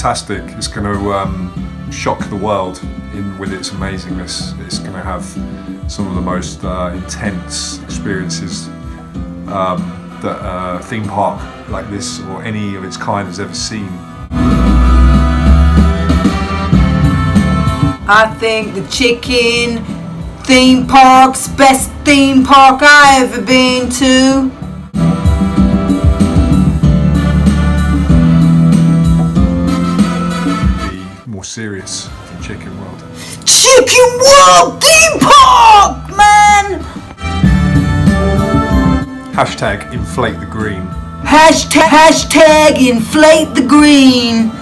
fantastic. It's going to shock the world with its amazingness. It's going to have some of the most intense experiences that a theme park like this or any of its kind has ever seen. I think the Chicken theme park's best theme park I ever been to. Be more serious than Chicken World. Chicken World theme park, man! Hashtag inflate the green. Hashtag inflate the green.